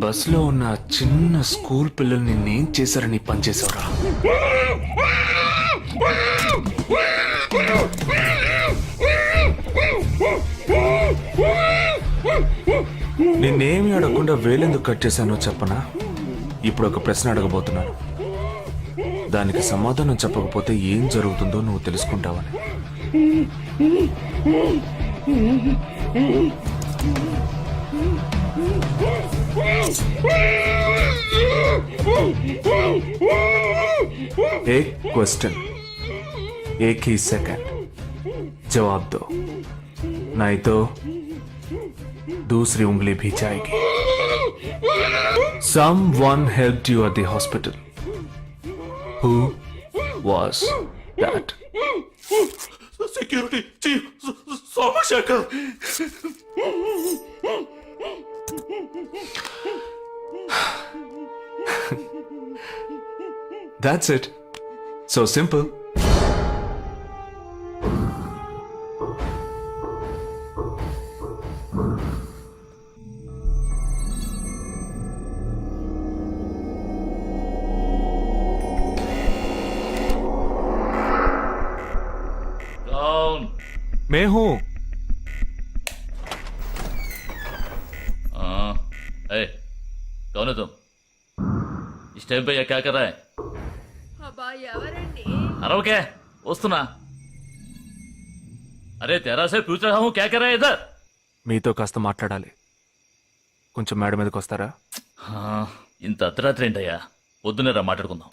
బస్లో ఉన్న చిన్న స్కూల్ పిల్లల్ని నేను చేశారని పనిచేశావురా. నిన్నేమి అడగకుండా వేలెందుకు కట్ చేశానో చెప్పనా? ఇప్పుడు ఒక ప్రశ్న అడగబోతున్నాను. దానికి సమాధానం చెప్పకపోతే ఏం జరుగుతుందో నువ్వు తెలుసుకుంటావని. एक क्वेश्चन एक ही सेकंड जवाब दो, नहीं तो दूसरी उंगली भी जाएगी. Someone helped you at the hospital. Who was that? Security chief Somashekar. That's it. So simple. Down. मैं हूं. Hey, कौन है तुम? इस टाइम पे ये क्या कर रहा है? अरे वस्तुना अरे तेरा से पूछ रहा हूँ क्या कर रहा है इधर? మీతో కాస్త మాట్లాడాలి. కొంచెం మేడ మీదకి వస్తారా? ఇంత అర్ధరాత్రి ఏంటయ్యా? పొద్దునే రా మాట్లాడుకుందాం.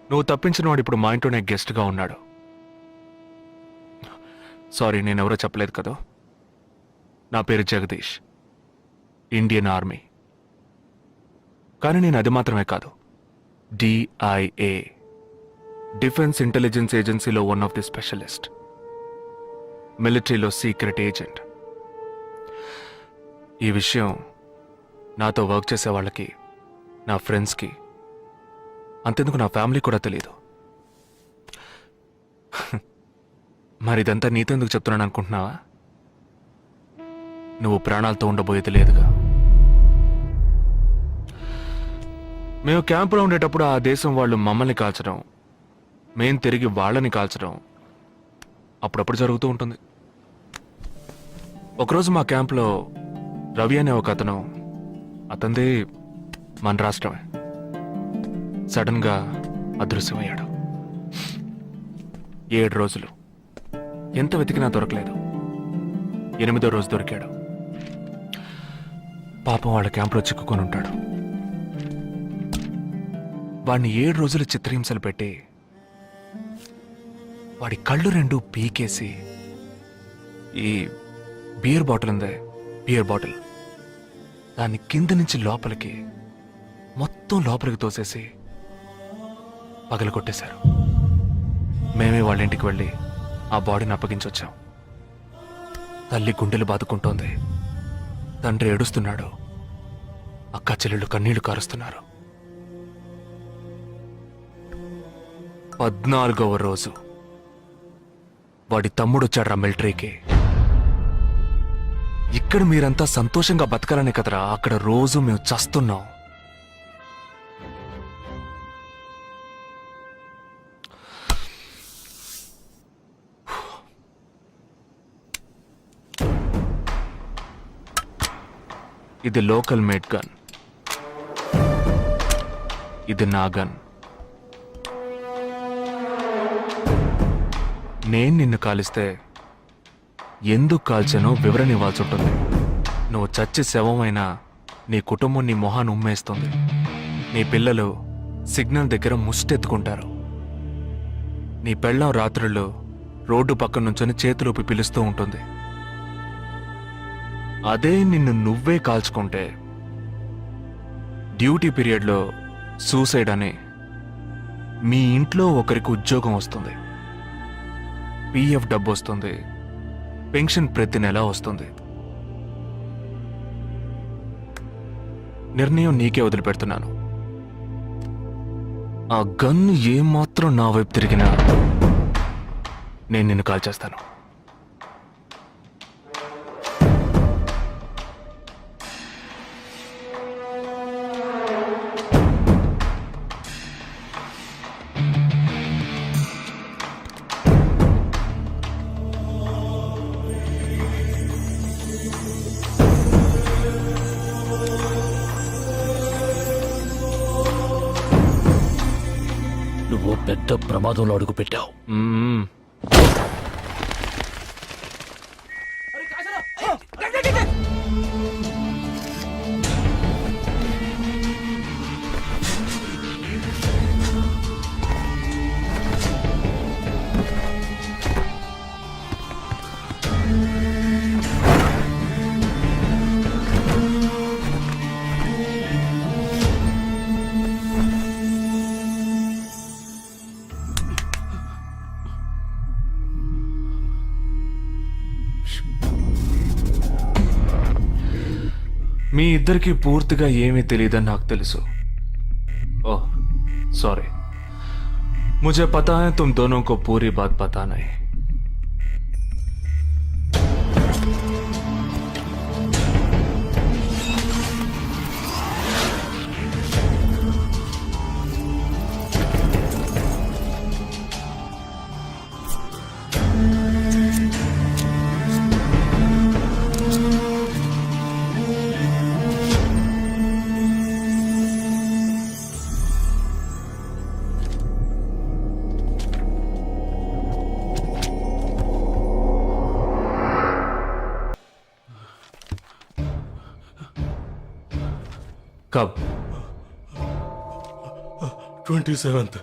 నువ్వు తప్పించిన వాడు ఇప్పుడు మా ఇంట్లోనే గెస్ట్గా ఉన్నాడు. సారీ, నేనెవరో చెప్పలేదు కదా. నా పేరు జగదీష్, ఇండియన్ ఆర్మీ. కానీ నేను అది మాత్రమే కాదు, DIA, డిఫెన్స్ ఇంటెలిజెన్స్ ఏజెన్సీలో వన్ ఆఫ్ ది స్పెషలిస్ట్, మిలిటరీలో సీక్రెట్ ఏజెంట్. ఈ విషయం నాతో వర్క్ చేసే వాళ్ళకి, నా ఫ్రెండ్స్కి, అంతెందుకు నా ఫ్యామిలీ కూడా తెలియదు. మరి ఇదంతా నీతెందుకు చెప్తున్నాను అనుకుంటున్నావా? నువ్వు ప్రాణాలతో ఉండబోయేది లేదుగా. మేము క్యాంపులో ఉండేటప్పుడు ఆ దేశం వాళ్ళు మమ్మల్ని కాల్చడం, మేం తిరిగి వాళ్ళని కాల్చడం అప్పుడప్పుడు జరుగుతూ ఉంటుంది. ఒకరోజు మా క్యాంప్లో రవి అనే ఒక అతను, అతనిది మన రాష్ట్రమే, సడన్ గా అదృశ్యమయ్యాడు. 7 రోజులు ఎంత వెతికినా దొరకలేదు. 8వ రోజు దొరికాడు. పాపం వాళ్ళ క్యాంపులో చిక్కుకొని ఉంటాడు. వాడిని 7 రోజులు చిత్రహింసలు పెట్టి వాడి కళ్ళు 2 పీకేసి ఈ బియర్ బాటిల్ ఉందే, బియర్ బాటిల్, దాన్ని కింద నుంచి లోపలికి మొత్తం లోపలికి తోసేసి పగలగొట్టేశారు. మేమే వాళ్ళ ఇంటికి వెళ్ళి ఆ బాడీని అప్పగించొచ్చాం. తల్లి గుండెలు బాదుకుంటోంది, తండ్రి ఏడుస్తున్నాడు, అక్క చెల్లెళ్ళు కన్నీళ్లు కారుస్తున్నారు. 14వ రోజు వాడి తమ్ముడు వచ్చాడ్రా మిలిటరీకి. ఇక్కడ మీరంతా సంతోషంగా బతకాలనే కదరా అక్కడ రోజు మేము చస్తున్నాం. ఇది లోకల్ మేడ్ గన్, ఇది నా గన్. నేను నిన్ను కాలిస్తే ఎందుకు కాల్చానో వివరణ ఇవ్వాల్సి ఉంటుంది. నువ్వు చచ్చి శవమైనా నీ కుటుంబం నీ మొహాన్ని ఉమ్మేస్తుంది. నీ పిల్లలు సిగ్నల్ దగ్గర ముష్టెత్తుకుంటారు. నీ పెళ్ళం రాత్రుళ్ళు రోడ్డు పక్కన నుంచొని చేతులూపి పిలుస్తూ ఉంటుంది. అదే నిన్ను నువ్వే కాల్చుకుంటే డ్యూటీ పీరియడ్లో సూసైడ్ అని మీ ఇంట్లో ఒకరికి ఉద్యోగం వస్తుంది, పిఎఫ్ డబ్బు వస్తుంది, పెన్షన్ ప్రతి నెల వస్తుంది. నిర్ణయం నీకే వదిలిపెడుతున్నాను. ఆ గన్ ఏమాత్రం నా వైపు తిరిగినా నేను నిన్ను కాల్చేస్తాను. నువ్వు పెద్ద ప్రమాదంలో అడుగు పెట్టావు. మ్మ్. మీ ఇద్దరికి పూర్తిగా ఏమీ తెలియదని నాకు తెలుసు. ఓह सॉरी, मुझे पता है तुम दोनों को पूरी बात पता नहीं. कब? 27th.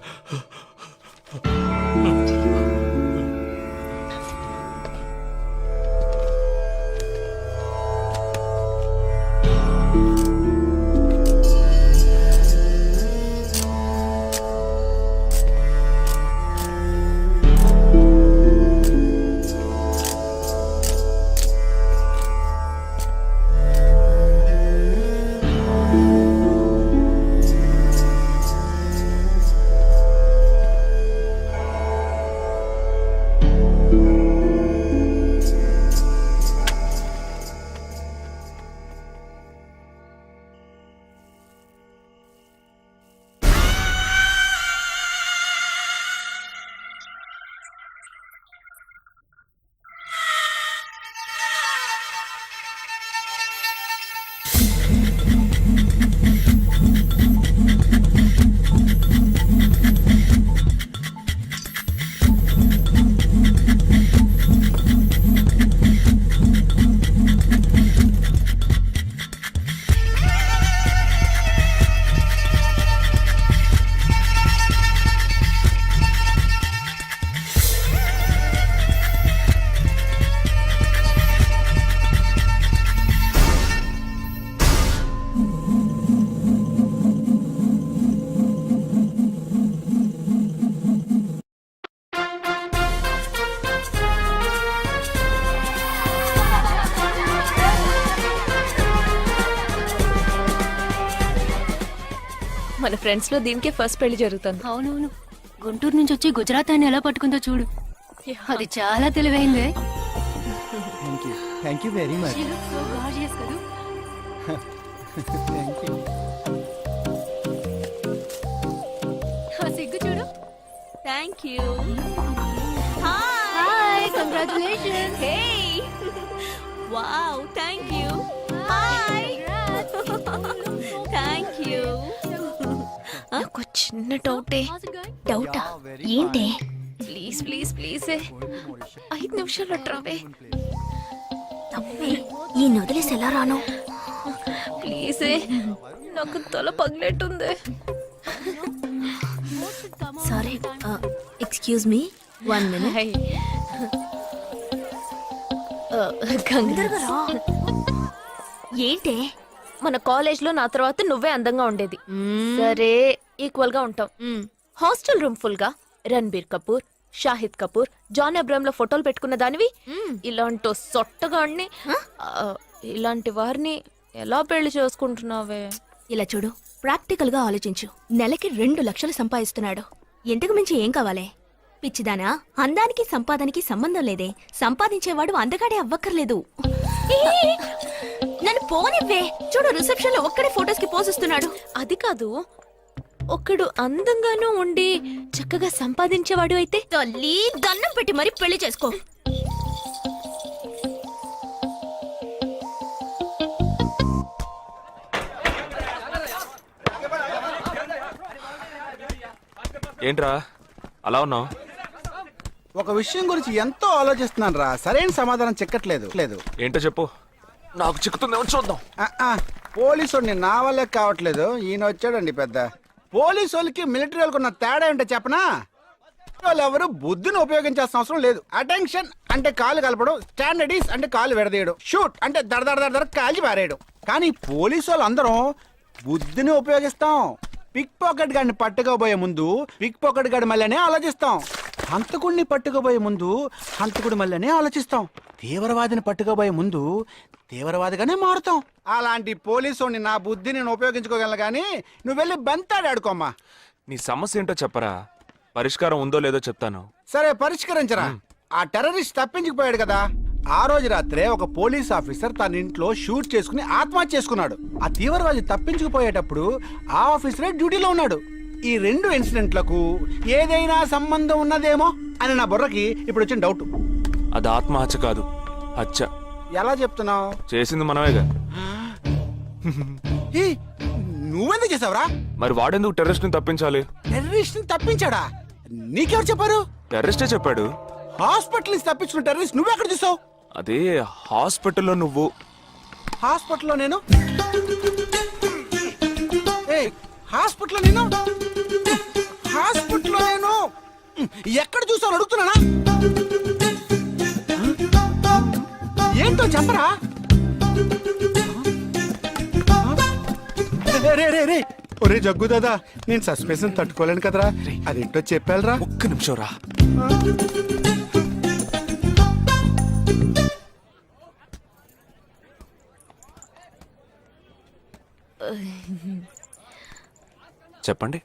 మన ఫ్రెండ్స్ లో దీనికే ఫస్ట్ పెళ్లి జరుగుతుంది. అవునవును, గుంటూరు నుంచి వచ్చి గుజరాత్ అని ఎలా పట్టుకుందో చూడు. అది చాలా తెలివైందే. Thank you very much. She looks so gorgeous కదూ. Thank you. ఆ సిగ్గు చూడు. Thank you. Hi, congratulations. Hey wow, thank you. Hi thank you. నాకు చిన్న డౌటే. డౌటా? ఏంటే? ప్లీజ్ ప్లీజ్ ప్లీజ్ 5 నిమిషాలు ట్రావే. ఈ నొదిలేసి ఎలా రాను? ప్లీజ్ నాకు తల పగిలేట్టుంది. Sorry, excuse me, 1 minute. ఏంటే? మన కాలేజ్ లో నా తర్వాత నువ్వే అందంగా ఉండేది. సరే, ఈక్వల్ గా ఉంటాం. హాస్టల్ రూమ్ ఫుల్ గా రణబీర్ కపూర్, షాహిద్ కపూర్, జాన్ అబ్రామ్ లో ఫోటోలు పెట్టుకున్న దానివి ఇలాంటి సొట్టగాడిని, ఇలాంటి వారిని ఎలా పెళ్లి చేసుకుంటున్నావే? ఇలా చూడు, ప్రాక్టికల్ గా ఆలోచించు. నెలకి 2 లక్షలు సంపాదిస్తున్నాడు. ఎంతకు మించి ఏం కావాలే? పిచ్చిదానా, అందానికి సంపాదనకి సంబంధం లేదే. సంపాదించేవాడు అందగాడే అవ్వక్కర్లేదు. నన్ను పోనివ్వే. చూడు, రిసెప్షన్ లో ఒక్కడే ఫోటోస్ కి పోసిస్తున్నాడు. అది కాదు, ఒకడు అందంగానూ ఉండి చక్కగా సంపాదించేవాడు అయితే తల్లి, దండం పెట్టి మరీ పెళ్లి చేసుకో. ఏంట్రా అలా ఉన్నావు? ఒక విషయం గురించి ఎంతో ఆలోచిస్తున్నాను రా, సరైన సమాధానం చిక్కట్లేదు. ఏంటో చెప్పు, నాకు చిక్కుతుందేమో చూద్దాం. పోలీసు నా వల్లే కావట్లేదు. ఈయన వచ్చాడండి పెద్ద. పోలీసు వాళ్ళకి మిలిటరీ వాళ్ళకి ఉన్న తేడా ఏంటో చెప్పనా? వాళ్ళు ఎవరు బుద్ధిని ఉపయోగించాల్సిన అవసరం లేదు. అటెన్షన్ అంటే కాలు కలపడం, స్టాండర్డీస్ అంటే కాలు విడదీయడం, షూట్ అంటే దడ కాల్చి పారేయడం. కానీ పోలీసు వాళ్ళు అందరం బుద్ధిని ఉపయోగిస్తాం. పిక్ పాకెట్ గాడిని పట్టుకోబోయే ముందు పిక్ పాకెట్ గాడి మళ్ళీనే ఆలోచిస్తాం. హంతకుడిని పట్టుకోబోయే ముందు హంతకుడి మళ్ళీనే ఆలోచిస్తాం. తీవ్రవాదిని పట్టుకోబోయే ముందు తీవ్రవాదిగానే మారుతాం. అలాంటి పోలీసుని నా బుద్ధిని నేను ఉపయోగించుకోగలను, కానీ నువ్వు వెళ్ళి బంతాడు ఆడుకోమ్మా. నీ సమస్య ఏంటో చెప్పరా, పరిష్కారం ఉందో లేదో చెప్తాను. సరే, పరిష్కరించరా. ఆ టెర్రరిస్ట్ తప్పించుకుపోయాడు కదా, ఆ రోజు రాత్రే ఒక పోలీస్ ఆఫీసర్ తన ఇంట్లో షూట్ చేసుకుని ఆత్మహత్య చేసుకున్నాడు. ఆ తీవ్రవాది తప్పించుకుపోయేటప్పుడు ఆ ఆఫీసరే డ్యూటీలో ఉన్నాడు. ఈ 2 ఇన్సిడెంట్లకు ఏదైనా సంబంధం ఉన్నదేమో అని నా బుర్రకి ఇప్పుడు వచ్చిన డౌట్. అది ఆత్మహత్య కాదు, హత్య. ఎలా చెప్తున్నావు? చేసింది మనమేగా. నువ్వెందుకు చేసావురా? మరి వాడెందుకు టెర్రరిస్ట్ ని తప్పించాలి? టెర్రరిస్ట్ ని తప్పించాడా? నీకెవరు చెప్పారు? టెర్రరిస్టే చెప్పాడు. హాస్పిటల్ నుంచి తప్పించుకున్న టెర్రరిస్ట్ నువ్వెక్కడ చూసావు? అదే హాస్పిటల్లో నువ్వు. హాస్పిటల్లో నేను? హాస్పిటల్లో నేను? హాస్పిటల్లో నేను ఎక్కడ చూసావు అడుగుతున్నానా? ఏంటో చెప్పరా? రే ఒరే జగ్గు దాదా, నేను సస్పెన్షన్ తట్టుకోలేను కదరా. అదేంటో చెప్పాలరా. ఒక్క నిమిషం రా. చెప్పండి.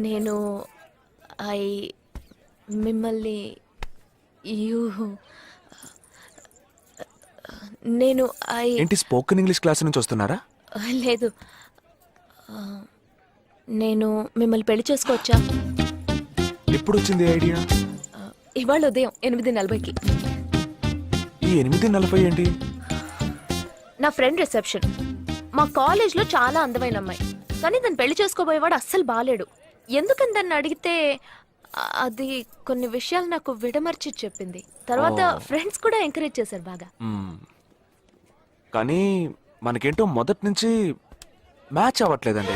నేను మిమ్మల్ని నేను ఏంటి, స్పోకెన్ ఇంగ్లీష్ క్లాస్ నుంచి వస్తున్నారా? లేదు, నేను మిమ్మల్ని పెళ్లి చేసుకోవచ్చా? ఎప్పుడు వచ్చింది ఐడియా? ఇవాళ ఉదయం 8:40కి. ఈ 8:40 ఏంటి? నా ఫ్రెండ్ రిసెప్షన్. మా కాలేజ్లో చాలా అందమైన అమ్మాయి, కానీ దాన్ని పెళ్లి చేసుకోబోయేవాడు అస్సలు బాలేడు. ఎందుకని దాన్ని అడిగితే అది కొన్ని విషయాలు నాకు విడమర్చి చెప్పింది. తర్వాత ఫ్రెండ్స్ కూడా ఎంకరేజ్ చేశారు బాగా. కానీ మనకేంటో మొదటి నుంచి మ్యాచ్ అవ్వట్లేదండి.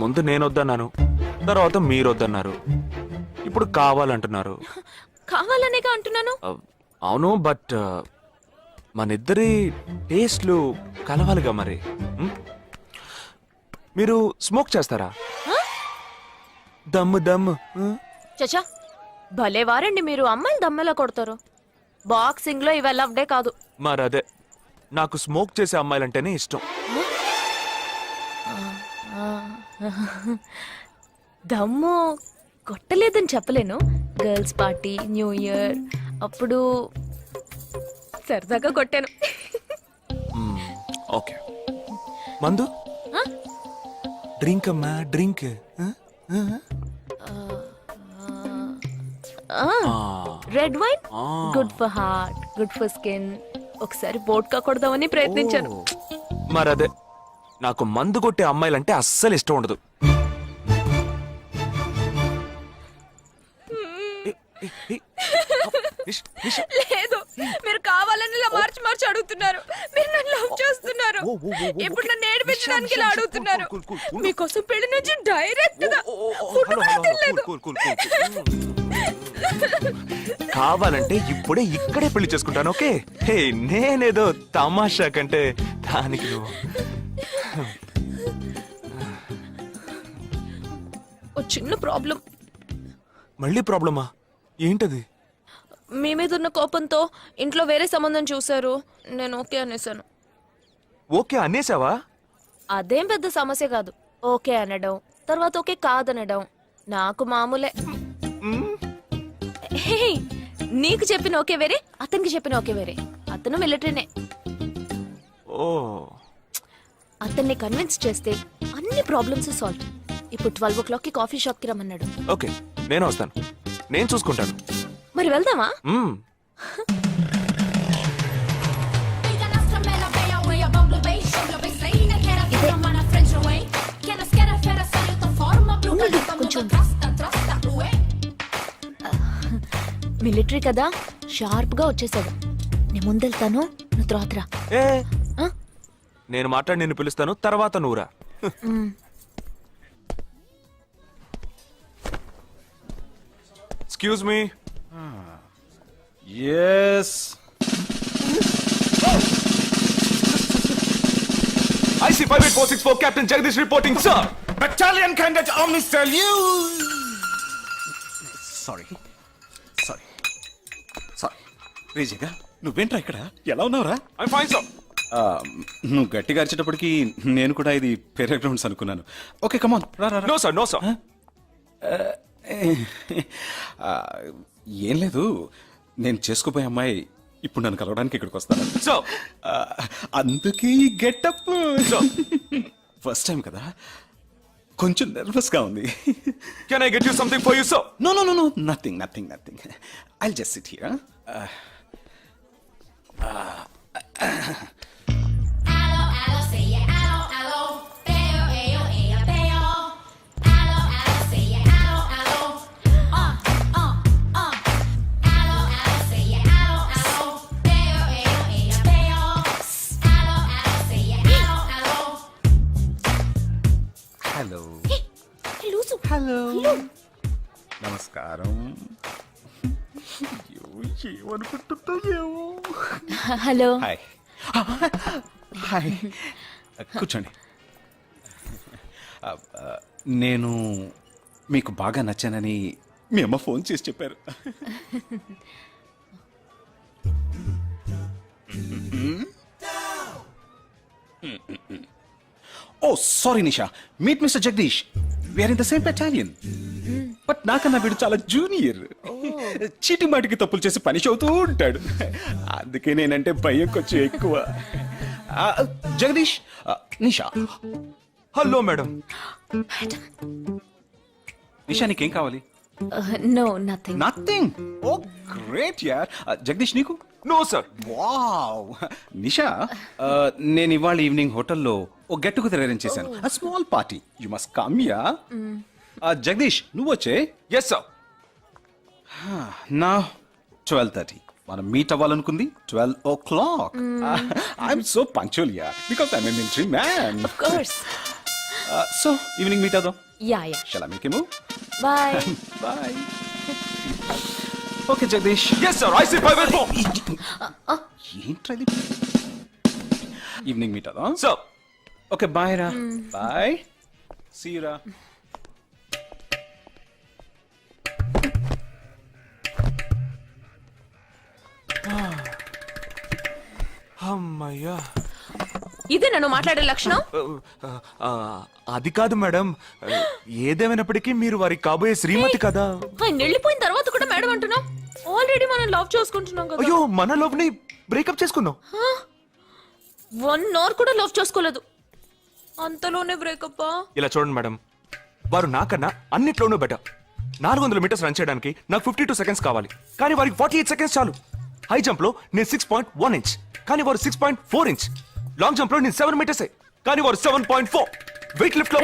ముందు నేను వద్దన్నాను, తర్వాత మీరు వద్దన్నారు, ఇప్పుడు కావాలంటున్నారు. కావాలనేగా అంటున్నాను. అవును, బట్ మనిద్దరి టేస్ట్లు కలవాలిగా మరి. మీరు స్మోక్ చేస్తారా? దమ్ము దమ్ము. చచా, భలే వారండి మీరు. అమ్మాయిలు దమ్మెలా కొడతారు. బాక్సింగ్ లో ఇవి అలవ్డే కాదు. మరదే నాకు స్మోక్ చేసే అమ్మాయిలంటేనే ఇష్టం. దమ్ము కొట్టలేదని చెప్పలేను. గర్ల్స్ పార్టీ, న్యూ ఇయర్ అప్పుడు సరదాగా కొట్టాను. ఓకే, మందు డ్రింక్ అమ్మా, drink. Red wine good for heart, good for skin. ఒకసారి వోడ్కా కొడదామని ప్రయత్నించాను. మరదే, నాకు మందు కొట్టే అమ్మాయిలంటే అస్సలు ఇష్టం ఉండదు. లేదు, మీరు కావాలని ఇలా మార్చి మార్చి అడుగుతున్నారు. మీరు నన్ను లవ్ చేస్తున్నారు. ఇప్పుడు నన్ను ఏడిపించడానికి ఇలా అడుగుతున్నారు. మీకోసం పెళ్లి నుంచి డైరెక్ట్ గా ఫుడ్ కూడా తినలేదు. కావాలంటే ఇప్పుడే ఇక్కడే పెళ్లి చేసుకుంటాను. ఓకే, హే, నేనేదో తమాషా కంటే దానికి నువ్వు. ఓ చిన్న ప్రాబ్లం. మళ్ళీ ప్రాబ్లమా? ఏంటది? మీ మీద ఉన్న కోపంతో ఇంట్లో వేరే సంబంధం చూశారు. నేను ఓకే అనేసాను. ఓకే అనేసావా? అదేం పెద్ద సమస్య కాదు. ఓకే అనడం, తర్వాత ఓకే కాదనడం నాకు మామూలే. హే, నీకు చెప్పిన ఓకే వేరే, అతనికి చెప్పిన ఓకే వేరే. అతను మిలిటరీనే. ఓ, అతన్ని కన్విన్స్ చేస్తే అన్ని ప్రాబ్లమ్స్ సాల్వ్. ఇప్పుడు 12 o'clock కి కాఫీ షాప్ కి రమ్మన్నాడు. ఓకే, నేను వస్తాను, నేను చూసుకుంటాను. మరి వెళ్దామా? మ్మ్. మిలిటరీ కదా, షార్ప్ గా వచ్చేసాడు. నేను ముందెళ్తాను, నువ్వు తర్వాత రా. ఏ, ఆ? నేను మాట్లాడి నిన్ను పిలుస్తాను, తర్వాత నువ్వురా. Excuse me. Yes, IC 58464 Captain Jagdish reporting, sir. battalion candidate Omni salute. Sorry sorry sorry రేజేగా, నువ్వేంట్రా ఇక్కడ? ఎలా ఉన్నావురా? I'm fine, sir. నువ్వు గట్టిగా అరిచేటప్పటికి నేను కూడా ఇది పెరే గ్రౌండ్స్ అనుకున్నాను. ఓకే, కమాన్, రా రా రా. No, sir, no, sir. ఏం లేదు, నేను చేసుకోబోయే అమ్మాయి ఇప్పుడు నన్ను కలవడానికి ఇక్కడికి వస్తాను. Sir. అందుకే గెటప్. ఫస్ట్ టైం కదా, కొంచెం నర్వస్ గా ఉంది. Can I get you something for you, sir? No no no no, nothing nothing nothing. I'll just sit here. Hello లూసు. హలో, నమస్కారం. ఏమనుకుంటుందో ఏమో. హలో. హాయ్ హాయ్, కూర్చోండి. నేను మీకు బాగా నచ్చానని మీ అమ్మ ఫోన్ చేసి చెప్పారు. Oh sorry Nisha, meet mister Jagadeesh. We're in the same battalion. But నాకన్నా వీడు చాలా జూనియర్. చీటి మాటికి తప్పులు చేసి పనిష్ అవుతూ ఉంటాడు. అందుకే నేనంటే భయం కొంచెం ఎక్కువ. జగదీష్, నిషా. Hello madam. నిషా, నీకేం కావాలి? No, nothing. Nothing. Oh great యార్. జగదీష్, నీకు? No, sir. వావ్. నిషా, నేను ఇవాళ ఈవినింగ్ హోటల్లో ఓ గెట్ టుగెదర్ అరేంజ్ చేశాను. Small party, you must come yeah. Jagadeesh, నువ్వు వచ్చే. Yes, sir. నా 12:30 మనం మీట్ అవ్వాలనుకుంది 12 o'clock. I'm so punctual yeah, because I'm a military man. Of course. So evening meet అవుదాం. Yeah, yeah. Shall I make a move? Bye. Bye. Okay Jagadeesh. Yes, sir. IC 584. ఏంట్రా ఇది? Evening meet అవుదాం. Sir. Okay, bye రా. Bye, see you రా. అమ్మయ్యా. ఇదే నన్ను మాట్లాడే లక్షణం. ఆ, అది కాదు మేడం, ఏదేమైనప్పటికీ మీరు వారి కాబోయే శ్రీమతి కదా. ఆయన వెళ్ళిపోయిన తర్వాత కూడా మేడం అంటున్నావు. ఆల్రెడీ మనం లవ్ చేసుకుంటున్నాం కదా. అయ్యో, మన లవ్ ని బ్రేకప్ చేసుకుందాం. 1 అవర్ కూడా లవ్ చేసుకోలేదు, అంతలోనే బ్రేకప్. ఇలా చూడండి మేడం, వారు నాకన్నా అన్నిట్లోనూ బెటర్. 400 మీటర్స్ రన్ చేయడానికి నాకు 52 సెకండ్స్ కావాలి, కానీ వారికి 48 సెకండ్స్ చాలు. హై జంప్ లో నేను 6.1 ఇంచ్, కానీ వారు 6.4 ఇంచ్. లాంగ్ జంప్ లో నేను 7 మీటర్స్, కానీ వారు 7.4. వెయిట్ లిఫ్ట్ లో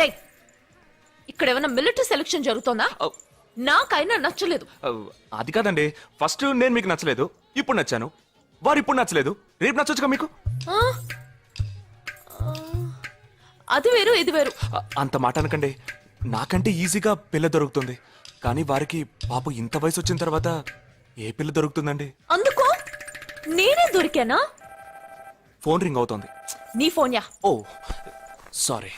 ఇక్కడ ఏమైనా మిలిటరీ సెలక్షన్ జరుగుతోందా? నాకైనా నచ్చలేదు. అది కాదండి, ఫస్ట్ నేను మీకు నచ్చలేదు, ఇప్పుడు నచ్చాను. వారు ఇప్పుడు నచ్చలేదు, రేపు నచ్చొచ్చుగా మీకు. ఆ? అది వేరు ఇది వేరు. అంత మాట అనకండి, నాకంటే ఈజీగా పిల్ల దొరుకుతుంది, కానీ వారికి పాప ఇంత వయసు వచ్చిన తర్వాత ఏ పిల్ల దొరుకుతుందండి? అందుకు నేనే దొరికానా? ఫోన్ రింగ్ అవుతోంది. నీ ఫోన్ యా? ఓ సారీ.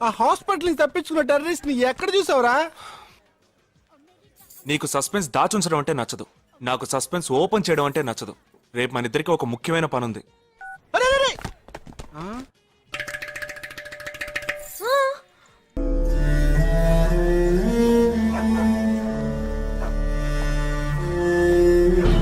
ఆ హాస్పిటల్ నుంచి తప్పించుకున్న టెర్రరిస్ట్ ని ఎక్కడ చూసావురా? నీకు సస్పెన్స్ దాచుంచడం అంటే నచ్చదు, నాకు సస్పెన్స్ ఓపెన్ చేయడం అంటే నచ్చదు. రేపు మన ఇద్దరికి ఒక ముఖ్యమైన పని ఉంది.